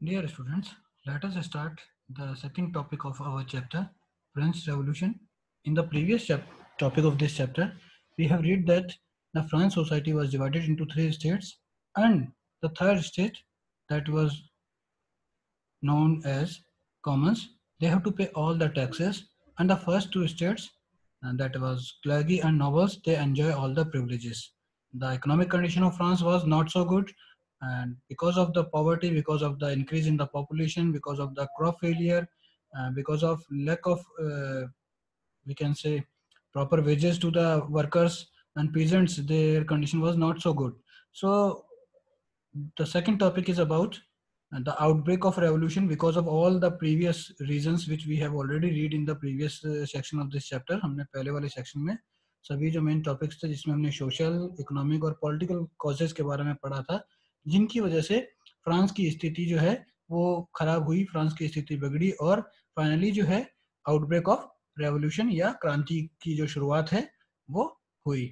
Dear students, let us start the second topic of our chapter, French Revolution. In the previous topic of this chapter, we have read that the French society was divided into three states, and the third state, that was known as commons, they have to pay all the taxes, and the first two states, and that was clergy and nobles, they enjoy all the privileges. The economic condition of France was not so good, and because of the poverty, because of the increase in the population, because of the crop failure, because of lack of we can say proper wages to the workers and peasants, their condition was not so good. So the second topic is about the outbreak of revolution. Because of all the previous reasons which we have already read in the previous section of this chapter, हमने पहले वाले section में सभी जो main topics थे जिसमें हमने social, economic और पॉलिटिकल कॉजेज के बारे में पढ़ा था, जिनकी वजह से फ्रांस की स्थिति जो है वो खराब हुई, फ्रांस की स्थिति बिगड़ी और फाइनली जो है आउटब्रेक ऑफ रेवोल्यूशन या क्रांति की जो शुरुआत है वो हुई।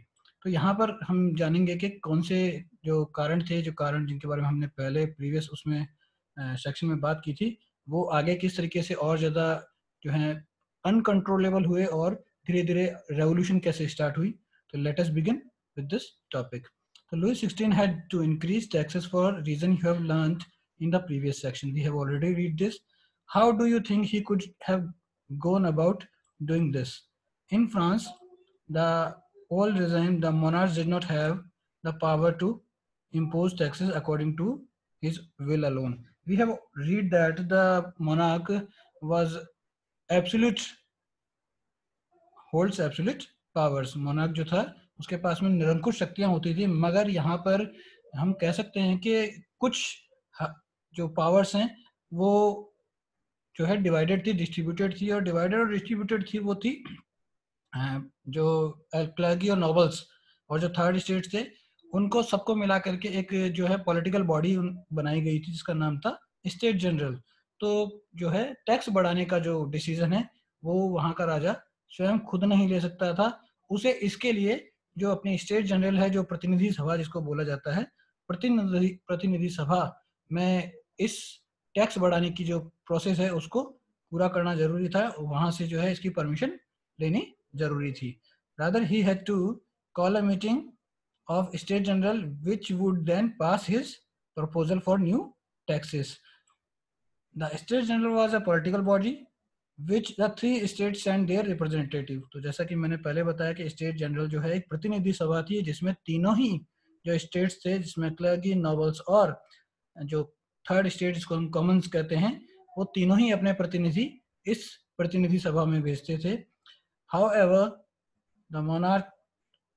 तो यहाँ पर हम जानेंगे कि कौन से जो कारण थे, जो कारण जिनके बारे में हमने पहले प्रीवियस उसमें सेक्शन में बात की थी, वो आगे किस तरीके से और ज़्यादा जो है अनकंट्रोलेबल हुए और धीरे धीरे रेवोल्यूशन कैसे स्टार्ट हुई। तो let us begin with this topic. तो Louis 16 had to increase taxes for reason you have learned in the previous section. We have already read this. How do you think he could have gone about doing this? In France, the old regime, the monarchs did not have the power to impose taxes according to his will alone. We have read that the monarch was absolute, holds absolute powers. monarch जो था उसके पास में निरंकुश शक्तियां होती थी, मगर यहाँ पर हम कह सकते हैं कि कुछ जो पावर्स हैं वो जो है डिवाइडेड थी, डिस्ट्रीब्यूटेड थी, और डिवाइडेड और डिस्ट्रीब्यूटेड थी वो थी जो क्लर्गी और नॉबल्स और जो थर्ड स्टेट थे, उनको सबको मिला करके एक जो है पॉलिटिकल बॉडी बनाई गई थी जिसका नाम था स्टेट जनरल। तो जो है टैक्स बढ़ाने का जो डिसीजन है वो वहाँ का राजा स्वयं खुद नहीं ले सकता था, उसे इसके लिए जो अपनी स्टेट जनरल है, जो प्रतिनिधि सभा जिसको बोला जाता है, प्रतिनिधि सभा में इस टैक्स बढ़ाने की जो प्रोसेस है उसको पूरा करना जरूरी था, वहां से जो है इसकी परमिशन लेनी जरूरी थी। Rather, he had to call a meeting of State General, which would then pass his proposal for new taxes. The State General was a political body which the three states sent their representative. तो जैसा कि मैंने पहले बताया कि state general जो है एक प्रतिनिधि सभा थी जिसमें तीनों ही जो स्टेट्स थे, जिसमें क्लर्की, नॉबल्स और जो थर्ड स्टेट जिसको हम कॉमन्स कहते हैं, वो तीनों ही अपने प्रतिनिधि इस प्रतिनिधि सभा में भेजते थे। However, the monarch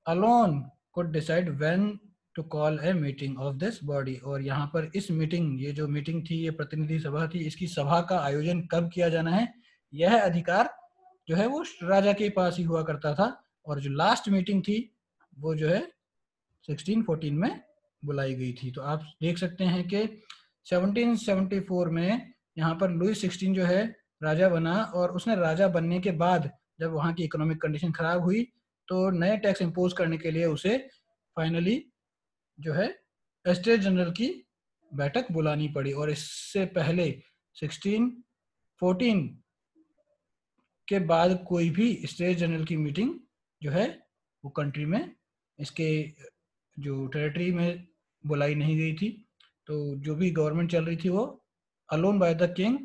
alone could decide when to call a meeting of this body. और यहाँ पर इस मीटिंग, ये जो मीटिंग थी, ये प्रतिनिधि सभा थी, इसकी सभा का आयोजन कब किया जाना है, यह अधिकार जो है वो राजा के पास ही हुआ करता था। और जो लास्ट मीटिंग थी वो जो है 1614 में बुलाई गई थी। तो आप देख सकते हैं कि 1774 में यहाँ पर लुई 16 जो है राजा बना, और उसने राजा बनने के बाद जब वहाँ की इकोनॉमिक कंडीशन खराब हुई तो नए टैक्स इम्पोज करने के लिए उसे फाइनली जो है स्टेट जनरल की बैठक बुलानी पड़ी। और इससे पहले 1614 के बाद कोई भी स्टेट जनरल की मीटिंग जो है वो कंट्री में, इसके जो टेरिटरी में बुलाई नहीं गई थी। तो जो भी गवर्नमेंट चल रही थी वो अलोन बाय द किंग,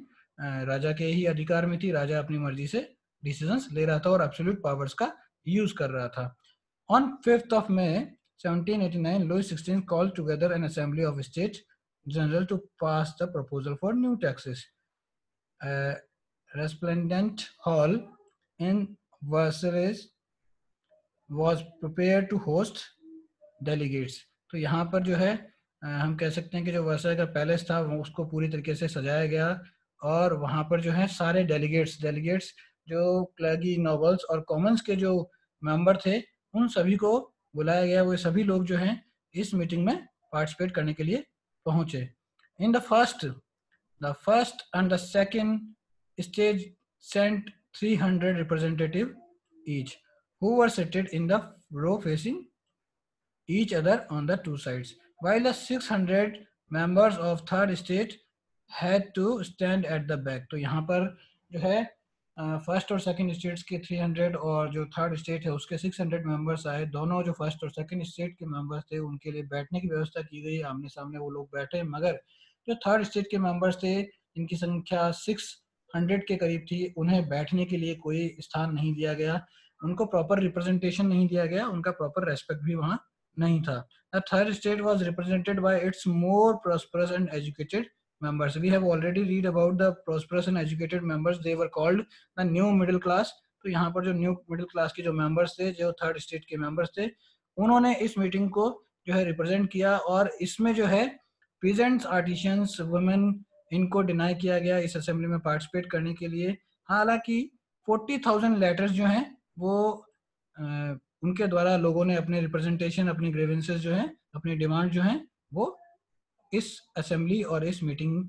राजा के ही अधिकार में थी, राजा अपनी मर्जी से डिसीजंस ले रहा था और एब्सोल्यूट पावर्स का यूज कर रहा था। On 5th of May 1789, Louis XVI called together an assembly of States General to pass the proposal for new taxes. Resplendent Hall in Versailles was prepared to host delegates. तो यहाँ पर जो है हम कह सकते हैं कि जो वर्साई का पैलेस था वो उसको पूरी तरीके से सजाया गया, और वहाँ पर जो है सारे डेलीगेट्स जो क्लर्की, नॉबल्स और कॉमन्स के जो मेंबर थे उन सभी को बुलाया गया। वो सभी लोग जो हैं इस मीटिंग में पार्टिसिपेट करने के लिए पहुंचे। In the first and the second stage sent 300 representative each, who were seated in the row facing each other on the two sides, while the 600 members of third state had to stand at the back. तो यहाँ पर जो है first और second states के 300 और जो third state है उसके 600 मेंबर्स आए। दोनों जो फर्स्ट और सेकंड स्टेट के मेंबर्स थे उनके लिए बैठने की व्यवस्था की गई, आमने सामने वो लोग बैठे। मगर जो थर्ड स्टेट के मेंबर्स थे इनकी संख्या 600 के करीब थी, उन्हें बैठने के लिए कोई स्थान नहीं दिया गया, उनको प्रॉपर रिप्रेजेंटेशन नहीं दिया गया, उनका प्रॉपर रेस्पेक्ट भी वहाँ नहीं था। The third state was represented by its more prosperous and educated members. We have already read about the prosperous and educated members. They were called the new middle class. तो यहाँ पर जो new middle class के जो members थे, जो third state के members थे, उन्होंने इस मीटिंग को जो है रिप्रेजेंट किया। और इसमें जो है पीजेंट्स, आर्टिशियंस, वुमेन, इनको डिनाई किया गया इस असेंबली में पार्टिसिपेट करने के लिए। हालांकि 40,000 लेटर्स जो हैं वो उनके द्वारा लोगों ने अपने रिप्रेजेंटेशन, अपनी ग्रीवेंसेस जो हैं, अपनी डिमांड जो हैं वो इस असेंबली और इस मीटिंग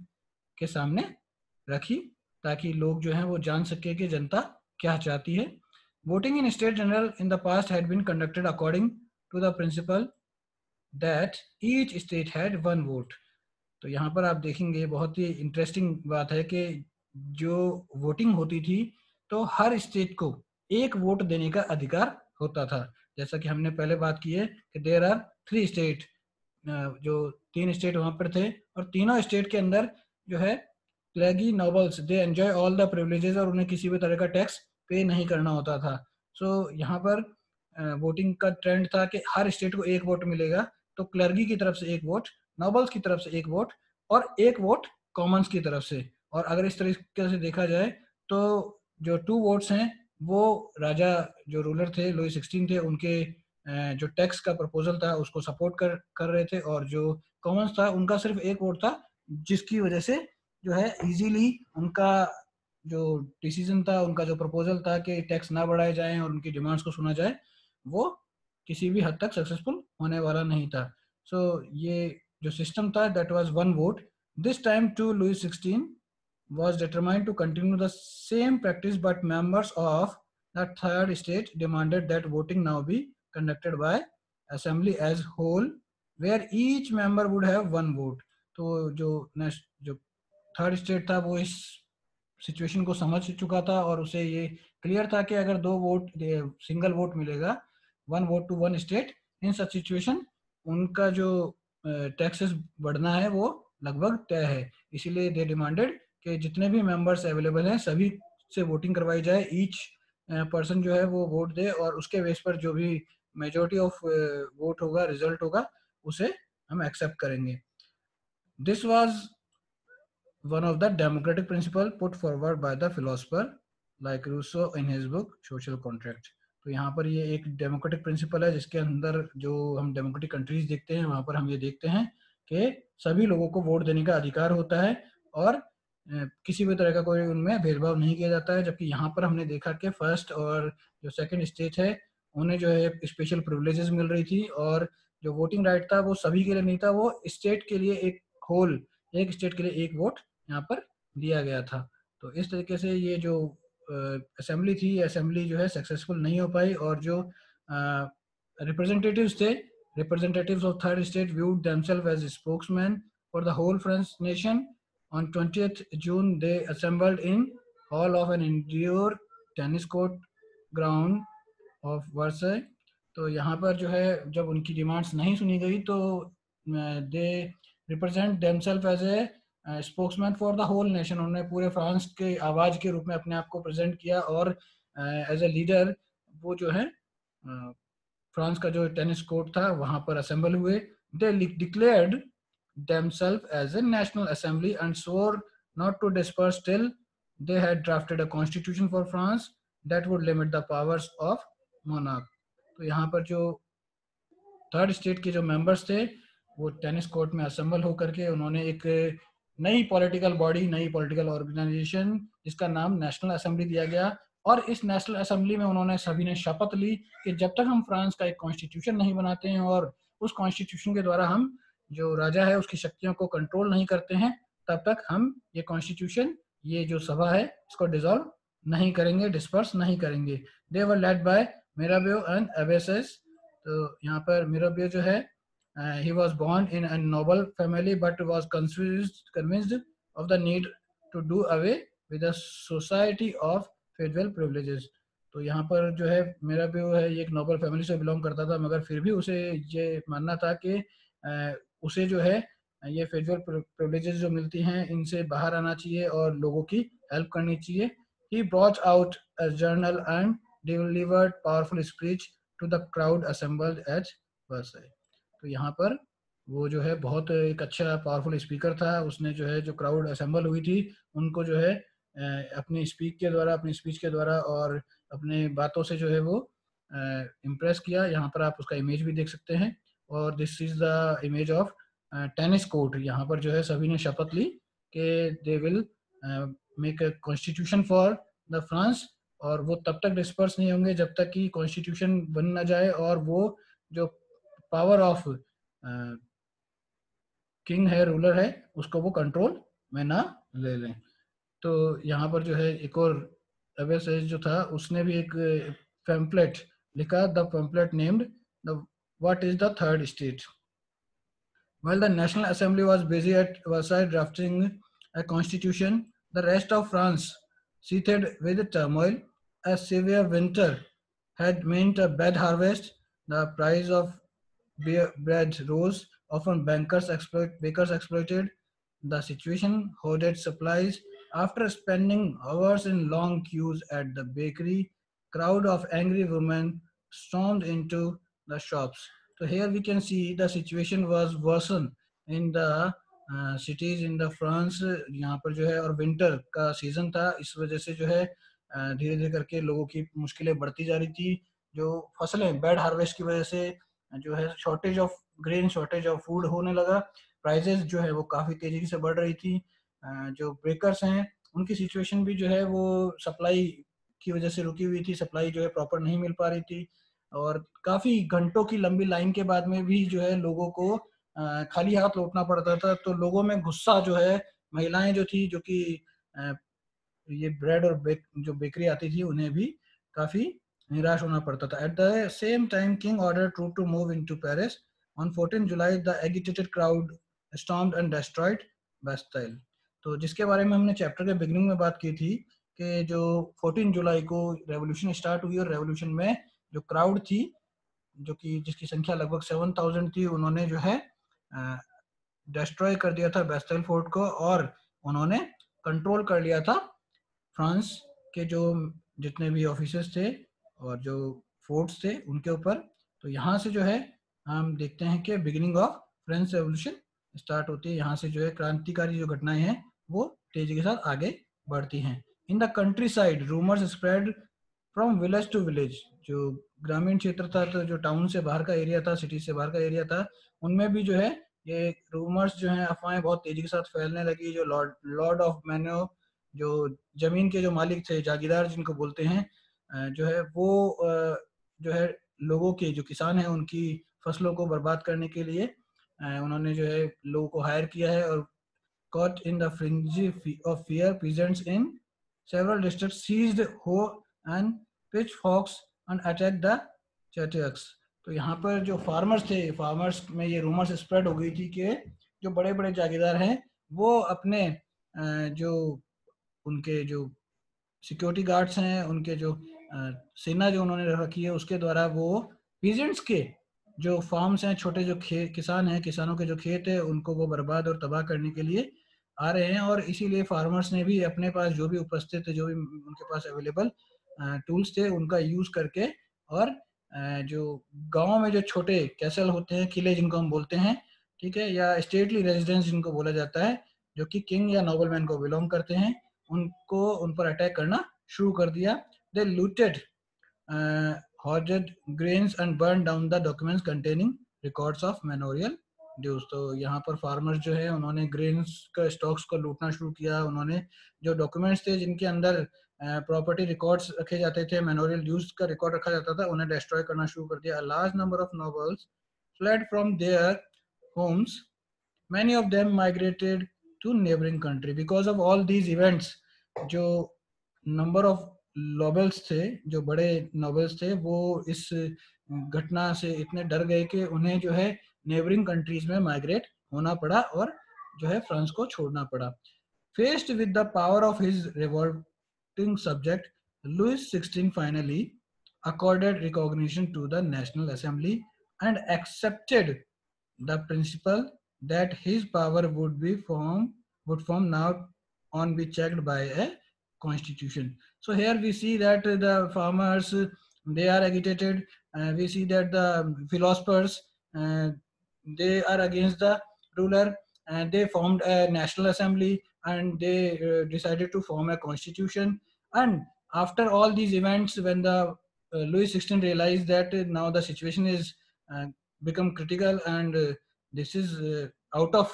के सामने रखी, ताकि लोग जो हैं वो जान सके कि जनता क्या चाहती है। Voting in state general in the past had been conducted according to the principle that each state had one vote. तो यहाँ पर आप देखेंगे बहुत ही इंटरेस्टिंग बात है कि जो वोटिंग होती थी तो हर स्टेट को एक वोट देने का अधिकार होता था। जैसा कि हमने पहले बात की है कि देयर आर 3 स्टेट, जो 3 स्टेट वहां पर थे, और तीनों स्टेट के अंदर जो है प्लेगी nobles they enjoy all the privileges, और उन्हें किसी भी तरह का टैक्स पे नहीं करना होता था। सो यहाँ पर वोटिंग का ट्रेंड था कि हर स्टेट को एक वोट मिलेगा, तो क्लर्गी की तरफ से एक वोट, नोबल्स की तरफ से एक वोट और एक वोट कॉमन्स की तरफ से। और अगर इस तरीके से देखा जाए तो जो 2 वोट्स हैं वो राजा जो रूलर थे लुई 16 थे, उनके जो टैक्स का प्रपोजल था उसको सपोर्ट कर रहे थे, और जो कॉमन्स था उनका सिर्फ एक वोट था, जिसकी वजह से जो है इजीली उनका जो डिसीजन था, उनका जो प्रपोजल था कि टैक्स ना बढ़ाए जाएं और उनकी डिमांड्स को सुना जाए, वो किसी भी हद तक सक्सेसफुल होने वाला नहीं था। सो ये जो सिस्टम था that was one vote. This time to Louis 16 was determined to continue the same practice, but members of the third state demanded that voting now be conducted by assembly as whole, where each member would have one vote. तो जो third state था वो इस situation को समझ चुका था और उसे ये क्लियर था कि अगर 2 वोट, सिंगल वोट मिलेगा, 1 vote to 1 state, in such situation उनका जो टैक्सेस बढ़ना है वो लगभग तय है। इसीलिए दे डिमांडेड कि जितने भी मेंबर्स अवेलेबल हैं सभी से वोटिंग करवाई जाए, ईच पर्सन जो है वो वोट दे, और उसके बेस पर जो भी मेजोरिटी ऑफ वोट होगा, रिजल्ट होगा, उसे हम एक्सेप्ट करेंगे। This was one of the democratic principle put forward by the philosopher like Rousseau in his book Social Contract। तो यहाँ पर ये एक डेमोक्रेटिक प्रिंसिपल है जिसके अंदर जो हम डेमोक्रेटिक कंट्रीज देखते हैं वहाँ पर हम ये देखते हैं कि सभी लोगों को वोट देने का अधिकार होता है और किसी भी तरह का कोई उनमें भेदभाव नहीं किया जाता है। जबकि यहाँ पर हमने देखा कि फर्स्ट और जो सेकंड स्टेट है उन्हें जो है स्पेशल प्रिविलेजेस मिल रही थी, और जो वोटिंग राइट था वो सभी के लिए नहीं था, वो स्टेट के लिए एक होल, एक स्टेट के लिए एक वोट यहाँ पर दिया गया था। तो इस तरीके से ये जो असेंबली थी, असेंबली जो है सक्सेसफुल नहीं हो पाई, और जो रिप्रेजेंटेटिव्स थे, representatives of third state viewed themselves as spokesmen for the whole French nation. On 20th June they assembled in hall of an indoor tennis court ground of Versailles। तो यहाँ पर जो है जब उनकी डिमांड्स नहीं सुनी गई तो they represent themselves as a spokesman for the whole nation, उन्होंने पूरे फ्रांस के आवाज के रूप में अपने आप को प्रेजेंट किया, और एज ए लीडर वो जो है फ्रांस का जो टेनिस कोर्ट था वहां पर असेंबल हुए। दे declared themselves as a national assembly and swore not to disperse till they had drafted a constitution for France that would limit the powers of monarch। तो यहाँ पर जो थर्ड स्टेट के जो मेंबर्स थे वो टेनिस कोर्ट में assemble होकर के उन्होंने एक नई पॉलिटिकल बॉडी, नई पॉलिटिकल ऑर्गेनाइजेशन जिसका नाम नेशनल असेंबली दिया गया, और इस नेशनल असेंबली में उन्होंने सभी ने शपथ ली कि जब तक हम फ्रांस का एक कॉन्स्टिट्यूशन नहीं बनाते हैं और उस कॉन्स्टिट्यूशन के द्वारा हम जो राजा है उसकी शक्तियों को कंट्रोल नहीं करते हैं, तब तक हम ये कॉन्स्टिट्यूशन, ये जो सभा है, इसको डिसॉल्व नहीं करेंगे, डिस्पर्स नहीं करेंगे। दे वर लेड बाय मिराबियो एंड अबेसेस। तो यहाँ पर मिराबियो जो है, he was born in a noble family but was convinced of the need to do away with the society of federal privileges। तो यहाँ पर जो है मेरा भी वो है, ये एक नोबल फैमिली से बिलोंग करता था, मगर फिर भी उसे ये मानना था कि उसे जो है ये फेडरल प्रिविलेजेस जो मिलती हैं इनसे बाहर आना चाहिए और लोगों की हेल्प करनी चाहिए। He brought out a journal and delivered powerful speech to the crowd assembled at Versailles। तो यहाँ पर वो जो है बहुत एक अच्छा पावरफुल स्पीकर था। उसने जो है जो क्राउड असेंबल हुई थी उनको जो है अपनी स्पीच के द्वारा और अपने बातों से जो है वो इम्प्रेस किया। यहाँ पर आप उसका इमेज भी देख सकते हैं। और this is the image of tennis court. यहाँ पर जो है सभी ने शपथ ली कि they will make a constitution for the France, और वो तब तक डिस्पर्स नहीं होंगे जब तक कि कॉन्स्टिट्यूशन बन ना जाए और वो जो पावर ऑफ किंग है, रूलर है, उसको वो कंट्रोल में ना ले लें। तो यहाँ पर जो है एक और एवेसेस जो था उसने भी एक पैम्पलेट लिखा, the pamphlet named the what is the third state. While the National Assembly was busy at Versailles drafting a constitution, the rest of France seethed with turmoil. A severe winter had meant a bad harvest. The price of bread rose. Often bakers exploited the situation, hoarded supplies. After spending hours in long queues at the bakery, crowd of angry women stormed into the shops. So here we can see the situation was worsened in the cities in the France। यहाँ पर जो है और winter का season था, इस वजह से जो है धीरे धीरे करके लोगों की मुश्किलें बढ़ती जा रही थी। जो फसलें बैड हार्वेस्ट की वजह से जो है shortage of grain, shortage of food होने लगा। प्राइजेस जो है वो काफ़ी तेजी से बढ़ रही थी। जो ब्रेकर्स हैं उनकी सिचुएशन भी जो है वो सप्लाई की वजह से रुकी हुई थी, सप्लाई जो है प्रॉपर नहीं मिल पा रही थी। और काफ़ी घंटों की लंबी लाइन के बाद में भी जो है लोगों को खाली हाथ लौटना पड़ता था। तो लोगों में गुस्सा जो है, महिलाएं जो थी जो कि ये ब्रेड और जो बेकरी आती थी उन्हें भी काफ़ी निराश होना पड़ता था। At the same time king order troop to move into Paris. On 14 July the agitated crowd stormed and destroyed Bastille. तो जिसके बारे में हमने चैप्टर के बिगिनिंग में बात की थी कि जो 14 जुलाई को रेवोल्यूशन स्टार्ट हुई और रेवोल्यूशन में जो क्राउड थी जो कि जिसकी संख्या लगभग 7000 थी, उन्होंने जो है डिस्ट्रॉय कर दिया था बेस्टाइल फोर्ट को और उन्होंने कंट्रोल कर लिया था फ्रांस के जो जितने भी ऑफिसर्स थे और जो फोर्ट्स थे उनके ऊपर। तो यहाँ से जो है हम देखते हैं कि beginning of French revolution start होती है। यहाँ से जो है क्रांतिकारी जो घटनाएं हैं वो तेजी के साथ आगे बढ़ती हैं। In the countryside rumours spread from village to village. जो ग्रामीण क्षेत्र था, तो जो टाउन से बाहर का एरिया था, सिटी से बाहर का एरिया था, उनमें भी जो है ये रूमर्स जो हैं, अफवाहें बहुत तेजी के साथ फैलने लगी। जो लॉर्ड ऑफ मैनो, जो जमीन के जो मालिक थे, जागीरदार जिनको बोलते हैं, जो है वो जो है लोगों के जो किसान हैं उनकी फसलों को बर्बाद करने के लिए उन्होंने जो है लोगों को हायर किया है। और caught in the frenzy of fear, peasants in several districts seized hoe and pitchforks and attacked the chataks। तो यहाँ पर जो फार्मर्स थे, फार्मर्स में ये रूमर्स स्प्रेड हो गई थी कि जो बड़े बड़े जागीरदार हैं वो अपने जो उनके जो सिक्योरिटी गार्ड्स हैं, उनके जो सेना जो उन्होंने रखी है उसके द्वारा वो पीजेंट्स के जो फार्म्स हैं, छोटे जो किसान हैं, किसानों के जो खेत है उनको वो बर्बाद और तबाह करने के लिए आ रहे हैं। और इसीलिए फार्मर्स ने भी अपने पास जो भी उपस्थित थे, जो भी उनके पास अवेलेबल टूल्स थे, उनका यूज करके और जो गाँव में जो छोटे कैसल होते हैं, किले जिनको हम बोलते हैं, ठीक है, या स्टेटली रेजिडेंस जिनको बोला जाता है, जो कि किंग या नोबलमैन को बिलोंग करते हैं, उनको उन पर अटैक करना शुरू कर दिया। दे looted hoarded grains and burned down the documents containing records of manorial dues। तो यहाँ पर फार्मर्स जो है उन्होंने ग्रेन्स का स्टॉक्स को लूटना शुरू किया। उन्होंने जो डॉक्यूमेंट्स थे जिनके अंदर प्रॉपर्टी रिकॉर्ड्स रखे जाते थे, मेमोरियल ड्यूज का रिकॉर्ड रखा जाता था, उन्हें डिस्ट्रॉय करना शुरू कर दिया। Large number of nobles fled from their homes, many of them migrated to neighboring country because of all these events। जो नंबर ऑफ नोबल्स थे, जो बड़े नोबल्स थे, वो इस घटना से इतने डर गए कि उन्हें जो है नेबरिंग कंट्रीज में माइग्रेट होना पड़ा और जो है फ्रांस को छोड़ना पड़ा। Faced with the power of his revolting subject, Louis XVI finally accorded recognition to the National Assembly and accepted the principle that his power would form now on be checked by a constitution. So here we see that the farmers they are agitated. We see that the philosophers uh, they are against the ruler, and they formed a national assembly, and they decided to form a constitution. And after all these events, when the Louis XVI realized that now the situation is uh, become critical, and this is out of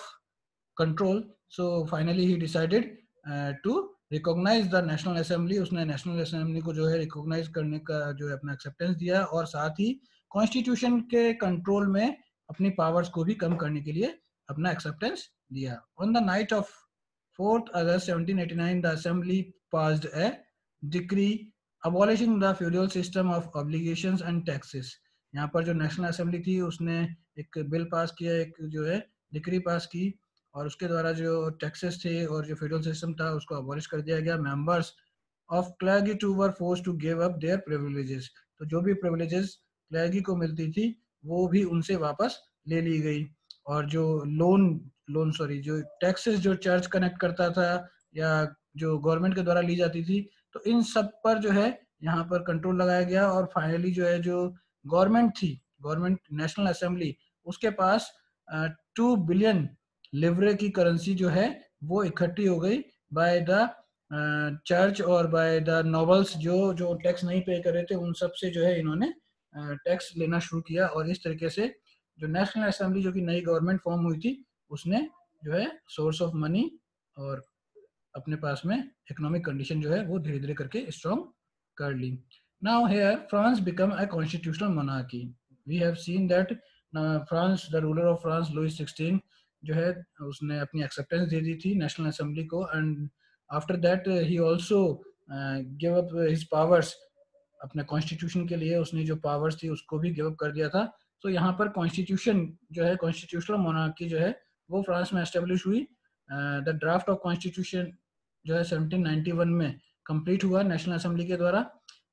control, so finally he decided to recognize the national assembly. उसने national assembly को जो है recognize करने का जो है अपना acceptance दिया, और साथ ही constitution के control में अपनी powers को भी कम करने के लिए अपना acceptance दिया. On the night of 4th August 1789, the assembly passed a decree abolishing the feudal system of obligations and taxes. यहाँ पर जो नेशनल असेंबली थी उसने एक बिल पास किया, एक जो है डिक्री पास की, और उसके द्वारा जो टैक्सेस थे और जो फेडरल सिस्टम था उसको अबॉलिश कर दिया गया. Members of clergy too were force to give up their privileges. तो जो भी प्रिविलेजेस क्लर्गी को मिलती थी वो भी उनसे वापस ले ली गई. और जो जो टैक्सेस जो चर्च कनेक्ट करता था या जो गवर्नमेंट के द्वारा ली जाती थी, तो इन सब पर जो है यहाँ पर कंट्रोल लगाया गया. और फाइनली जो है जो गवर्नमेंट थी, गवर्नमेंट नेशनल असेंबली, उसके पास 2 बिलियन लिवरे की करेंसी जो है वो इकट्ठी हो गई बाय द चर्च और बाय द नोबल्स. जो जो टैक्स नहीं पे कर रहे थे उन सब से जो है इन्होंने टैक्स लेना शुरू किया. और इस तरीके से जो नेशनल असेंबली जो कि नई गवर्नमेंट फॉर्म हुई थी उसने जो है सोर्स ऑफ मनी और अपने पास में इकोनॉमिक कंडीशन जो है वो धीरे धीरे करके स्ट्रॉन्ग कर ली. Now here France become a constitutional monarchy. We have seen that France, the ruler of France Louis 16 जो है उसने अपनी एक्सेप्टेंस दे दी थी नेशनल असेंबली को. And after that he also give up his powers. अपने कॉन्स्टिट्यूशन के लिए उसने जो पावर्स थी उसको भी गिव अप कर दिया था. तो यहाँ पर कॉन्स्टिट्यूशन जो है, कॉन्स्टिट्यूशनल मोनार्की जो है वो फ्रांस में एस्टेब्लिश हुई. द ड्राफ्ट ऑफ कॉन्स्टिट्यूशन जो है 1791 में कंप्लीट हुआ नेशनल असेंबली के द्वारा.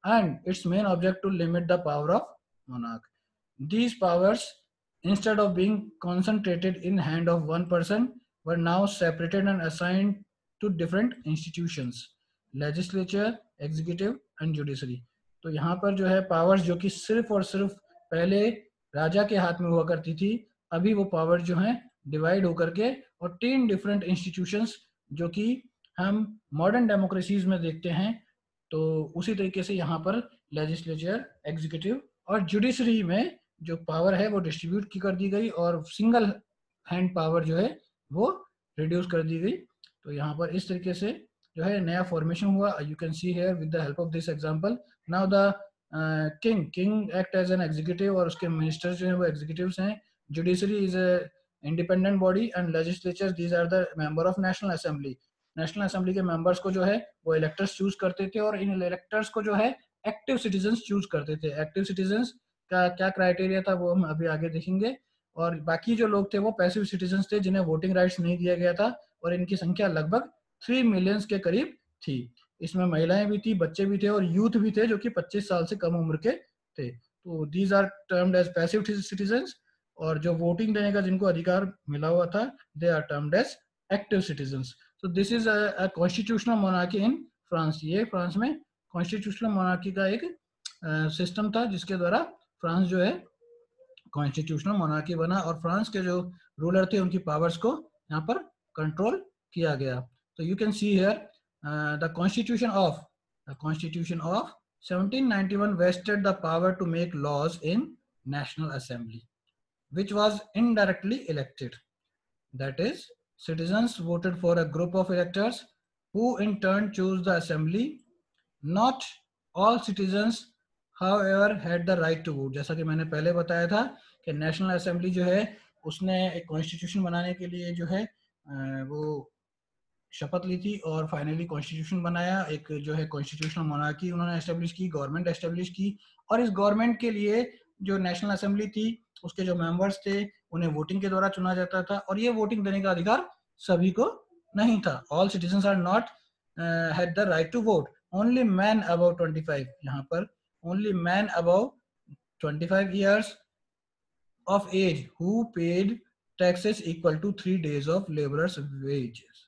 And its main object to limit the power of monarch. These powers, instead of being concentrated in hand of one person, were now separated and assigned to different institutions: legislature, executive and judiciary. तो यहाँ पर जो है powers जो कि सिर्फ और सिर्फ पहले राजा के हाथ में हुआ करती थी, अभी वो पावर जो है डिवाइड होकर के और 3 डिफरेंट इंस्टीट्यूशंस जो कि हम मॉडर्न डेमोक्रेसीज में देखते हैं, तो उसी तरीके से यहाँ पर लेजिस्लेचर, एग्जीक्यूटिव और जुडिशरी में जो पावर है वो डिस्ट्रीब्यूट की कर दी गई और सिंगल हैंड पावर जो है वो रिड्यूस कर दी गई. तो यहाँ पर इस तरीके से जो है नया फॉर्मेशन हुआ. You can see here with the help of this example. Now the king act as an executive और उसके मिनिस्टर्स जो है वो एग्जीक्यूटिव्स हैं. Judiciary is a independent body and legislature these are the member of national assembly. National assembly के members को जो है वो इलेक्टर्स चूज करते थे और इन इलेक्टर्स को जो है एक्टिव सिटीजन्स चूज करते थे. एक्टिव सिटीजन्स का क्या क्राइटेरिया था वो हम अभी आगे देखेंगे. और बाकी जो लोग थे वो पैसिव सिटीजन्स थे जिन्हें वोटिंग राइट्स नहीं दिया गया था, और इनकी संख्या लगभग 3 मिलियन के करीब थी. इसमें महिलाएं भी थी, बच्चे भी थे और यूथ भी थे जो कि 25 साल से कम उम्र के थे. तो these are termed as passive citizens, और जो वोटिंग देने का जिनको अधिकार मिला हुआ था they are termed as active citizens. So this is a constitutional monarchy in France. ये फ्रांस में constitutional monarchy का एक सिस्टम था जिसके द्वारा फ्रांस जो है constitutional monarchy बना और फ्रांस के जो रूलर थे उनकी पावर्स को यहाँ पर कंट्रोल किया गया. तो you can see here the constitution of 1791 vested the power to make laws in National Assembly, which was indirectly elected. That is, citizens voted for a group of electors who in turn chose the assembly. Not all citizens, however, had the right to vote. जैसा कि मैंने पहले बताया था कि national assembly जो है उसने एक कॉन्स्टिट्यूशन बनाने के लिए जो है वो शपथ ली थी और फाइनली कॉन्स्टिट्यूशन बनाया. एक जो है कॉन्स्टिट्यूशनल मोनार्की उन्होंने एस्टेब्लिश की, गवर्नमेंट एस्टेब्लिश की. और इस गवर्नमेंट के लिए जो नेशनल असेंबली थी उसके जो मेंबर्स थे उन्हें वोटिंग के द्वारा चुना जाता था, और ये वोटिंग देने का अधिकार सभी को नहीं था. All citizens are not had the right to vote. Only man above 25, यहाँ पर only man above 25 years of age who paid taxes equal to 3 days of laborer's wages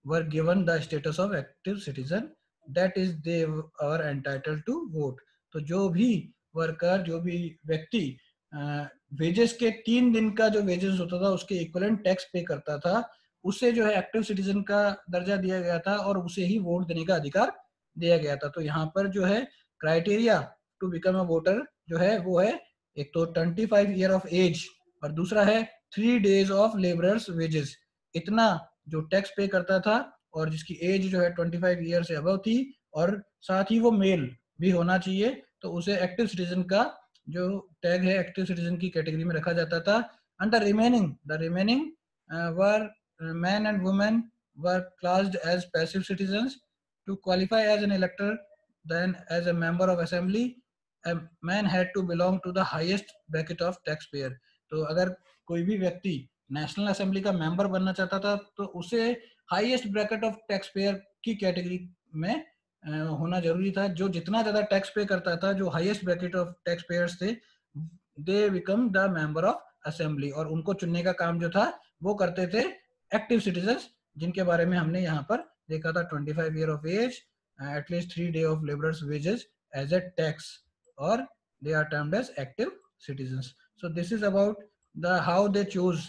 were given the status of active citizen, that is they are entitled to vote. तो जो भी worker, जो भी व्यक्ति wages के 3 दिन का जो वेजेस होता था उसके इक्वलेंट टैक्स पे करता था, उसे जो है एक्टिव सिटीजन का दर्जा दिया गया था और उसे ही वोट देने का अधिकार दिया गया था. तो यहाँ पर जो है criteria to become a voter जो है वो है एक तो 25 ईयर ऑफ एज और दूसरा है 3 days ऑफ लेबरर्स वेजेस. इतना जो टैक्स पे करता था और जिसकी एज जो है 25 ईयर से अबव थी और साथ ही वो मेल भी होना चाहिए, तो उसे एक्टिव सिटीजन का जो टैग है एक्टिव सिटीजन की कैटेगरी में रखा जाता था. And the remaining were man and women were classed as passive citizens. To qualify as an elector then as a member of assembly a man had to belong to the highest bracket of taxpayer. तो अगर कोई भी व्यक्ति national assembly का member बनना चाहता था तो उसे highest bracket of tax payer की कैटेगरी में होना जरूरी था. जो जितना ज्यादा टैक्स पे करता था, जो highest bracket of tax payers थे, they become the member of assembly. और उनको चुनने का काम जो था वो करते थे एक्टिव सिटीजन्स, जिनके बारे में हमने यहाँ पर देखा था. 25 year of age, at least 3 day of laborers wages as a tax, or they are termed as active citizens. So this is about the how they choose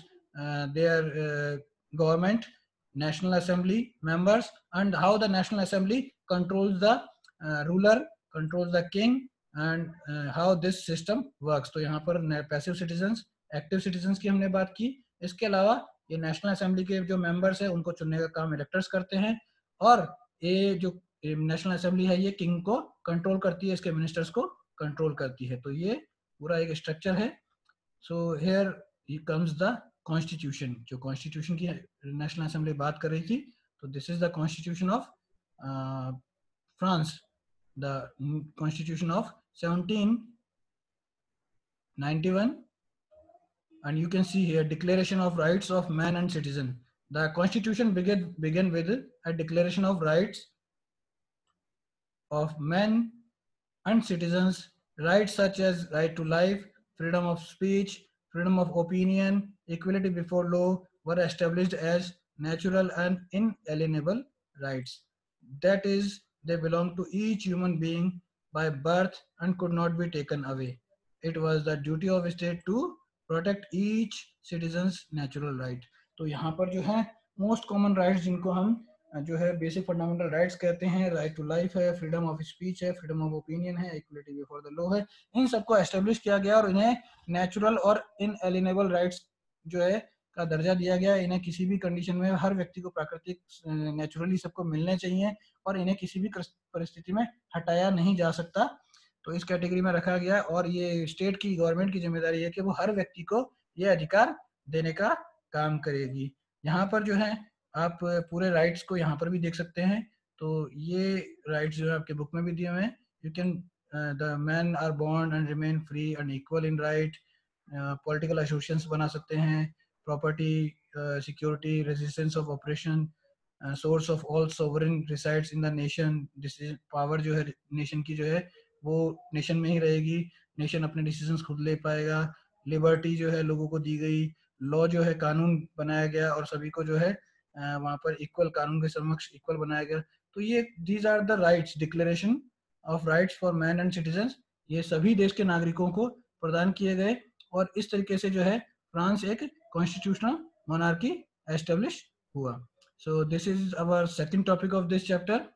their government, national assembly members, and how the national assembly controls the ruler, controls the king, and how this system works. तो यहाँ पर passive citizens, active citizens की हमने बात की. इसके अलावा ये नेशनल असेंबली के जो मेंबर्स हैं उनको चुनने का काम इलेक्टर्स करते हैं, और ये जो नेशनल असेंबली है ये किंग को कंट्रोल करती है, इसके मिनिस्टर्स को कंट्रोल करती है. तो ये पूरा एक स्ट्रक्चर है. So here comes the constitution. जो कॉन्स्टिट्यूशन की नेशनल असेंबली बात कर रही थी, तो this is the constitution of France, the constitution of 1791. and you can see here declaration of rights of man and citizen. The constitution began with a declaration of rights of men and citizens. Rights such as right to life, freedom of speech, freedom of opinion, equality before law were established as natural and inalienable rights. That is, they belong to each human being by birth and could not be taken away. It was the duty of state to protect each citizen's natural right. तो यहाँ पर जो है most common rights जिनको हम जो है basic fundamental rights कहते हैं, राइट टू लाइफ है, फ्रीडम ऑफ स्पीच है, फ्रीडम ऑफ ओपिनियन है, इक्वलिटी बिफोर द लॉ है, इन सबको एस्टेब्लिश किया गया और इन्हें नेचुरल और इनएलिनेबल राइट्स जो है का दर्जा दिया गया. इन्हें किसी भी कंडीशन में हर व्यक्ति को प्राकृतिक नेचुरली सबको मिलने चाहिए और इन्हें किसी भी परिस्थिति में हटाया नहीं जा सकता. तो इस कैटेगरी में रखा गया और ये स्टेट की गवर्नमेंट की जिम्मेदारी है कि वो हर व्यक्ति को ये अधिकार देने का काम करेगी. यहाँ पर जो है आप पूरे राइट्स को यहाँ पर भी देख सकते हैं. तो ये राइट्स जो है आपके बुक में भी दिए हुए हैं. You can the man are born and remain free and equal in right. Political associations बना सकते हैं, property, security, resistance of operation, source of all sovereign resides in the nation. Power जो है नेशन की जो है वो नेशन में ही रहेगी, नेशन अपने डिसीजंस खुद ले पाएगा. लिबर्टी जो है लोगों को दी गई, लॉ जो है कानून बनाया गया और सभी को जो है वहाँ पर इक्वल, कानून के समक्ष इक्वल बनाया गया. तो ये these are the rights, declaration of rights for man and citizens, ये सभी देश के नागरिकों को प्रदान किए गए और इस तरीके से जो है फ्रांस एक कॉन्स्टिट्यूशनल मोनार्की एस्टेब्लिश हुआ. So this is our second topic of this chapter.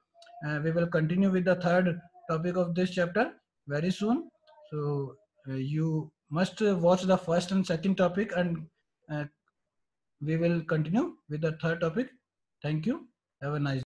We will continue with the third topic of this chapter very soon. So you must watch the first and second topic and we will continue with the third topic. Thank you. Have a nice day.